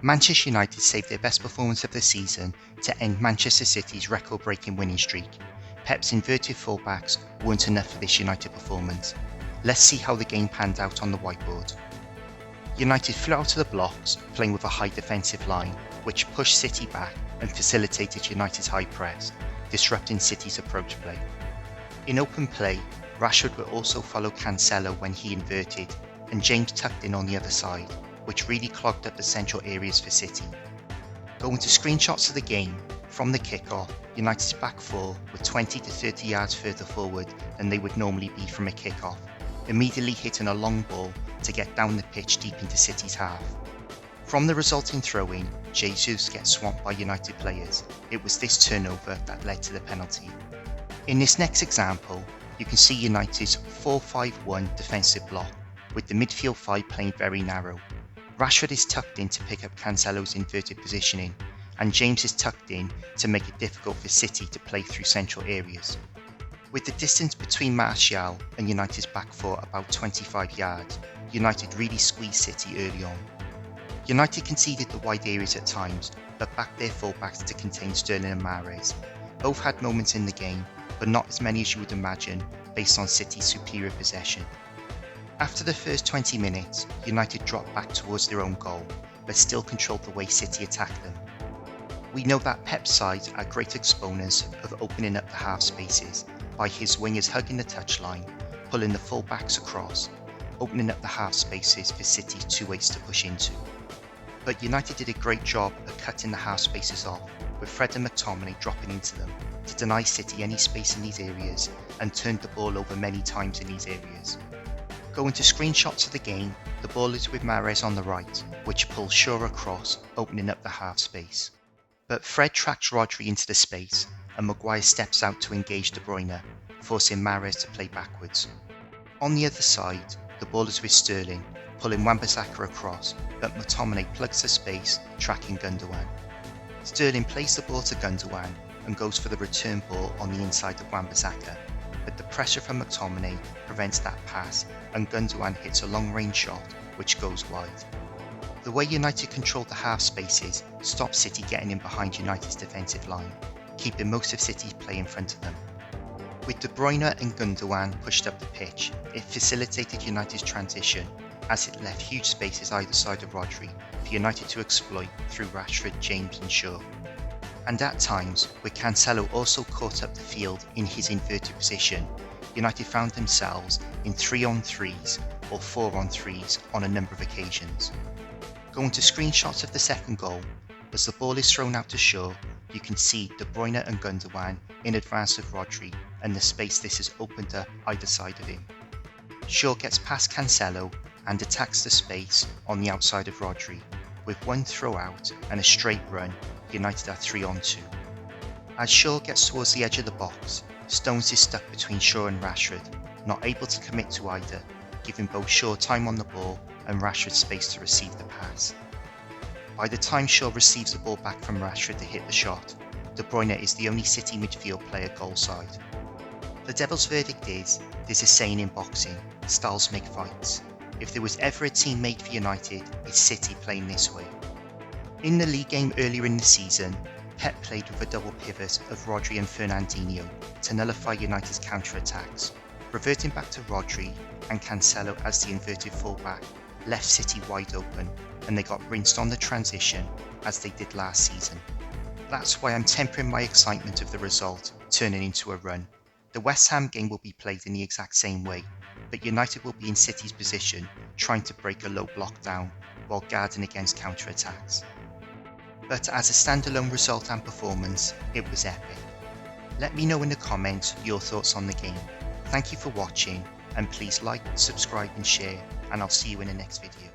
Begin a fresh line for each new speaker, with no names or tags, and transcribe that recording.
Manchester United saved their best performance of the season to end Manchester City's record-breaking winning streak. Pep's inverted fullbacks weren't enough for this United performance. Let's see how the game panned out on the whiteboard. United flew out of the blocks, playing with a high defensive line, which pushed City back and facilitated United's high press, disrupting City's approach play. In open play, Rashford would also follow Cancelo when he inverted, and James tucked in on the other side, which really clogged up the central areas for City. Going to screenshots of the game, from the kickoff, United's back four were 20 to 30 yards further forward than they would normally be from a kickoff, immediately hitting a long ball to get down the pitch deep into City's half. From the resulting throw-in, Jesus gets swamped by United players. It was this turnover that led to the penalty. In this next example, you can see United's 4-5-1 defensive block, with the midfield five playing very narrow. Rashford is tucked in to pick up Cancelo's inverted positioning, and James is tucked in to make it difficult for City to play through central areas. With the distance between Martial and United's back four about 25 yards, United really squeezed City early on. United conceded the wide areas at times, but backed their fullbacks to contain Sterling and Mahrez. Both had moments in the game, but not as many as you would imagine based on City's superior possession. After the first 20 minutes, United dropped back towards their own goal, but still controlled the way City attacked them. We know that Pep's sides are great exponents of opening up the half spaces by his wingers hugging the touchline, pulling the full-backs across, opening up the half spaces for City's two-ways to push into. But United did a great job of cutting the half spaces off, with Fred and McTominay dropping into them to deny City any space in these areas and turned the ball over many times in these areas. Going to screenshots of the game, the ball is with Mahrez on the right, which pulls Shaw across, opening up the half space. But Fred tracks Rodri into the space, and Maguire steps out to engage De Bruyne, forcing Mahrez to play backwards. On the other side, the ball is with Sterling, pulling Wan-Bissaka across, but McTominay plugs the space, tracking Gundogan. Sterling plays the ball to Gundogan and goes for the return ball on the inside of Wan-Bissaka, but the pressure from McTominay prevents that pass and Gundogan hits a long-range shot which goes wide. The way United controlled the half spaces stopped City getting in behind United's defensive line, keeping most of City's play in front of them. With De Bruyne and Gundogan pushed up the pitch, it facilitated United's transition as it left huge spaces either side of Rodri for United to exploit through Rashford, James and Shaw. And at times, with Cancelo also caught up the field in his inverted position, United found themselves in 3-on-3s or 4-on-3s on a number of occasions. Going to screenshots of the second goal, as the ball is thrown out to Shaw, you can see De Bruyne and Gundogan in advance of Rodri and the space this has opened up either side of him. Shaw gets past Cancelo and attacks the space on the outside of Rodri. With one throw out and a straight run, United are 3-on-2. As Shaw gets towards the edge of the box, Stones is stuck between Shaw and Rashford, not able to commit to either, giving both Shaw time on the ball and Rashford space to receive the pass. By the time Shaw receives the ball back from Rashford to hit the shot, De Bruyne is the only City midfield player goal side. The Devil's verdict is, there's a saying in boxing, styles make fights. If there was ever a team made for United, it's City playing this way. In the league game earlier in the season, Pep played with a double pivot of Rodri and Fernandinho to nullify United's counter-attacks. Reverting back to Rodri and Cancelo as the inverted fullback left City wide open, and they got rinsed on the transition as they did last season. That's why I'm tempering my excitement of the result turning into a run. The West Ham game will be played in the exact same way, but United will be in City's position trying to break a low block down while guarding against counter-attacks. But as a standalone result and performance, it was epic. Let me know in the comments your thoughts on the game. Thank you for watching, and please like, subscribe and share, and I'll see you in the next video.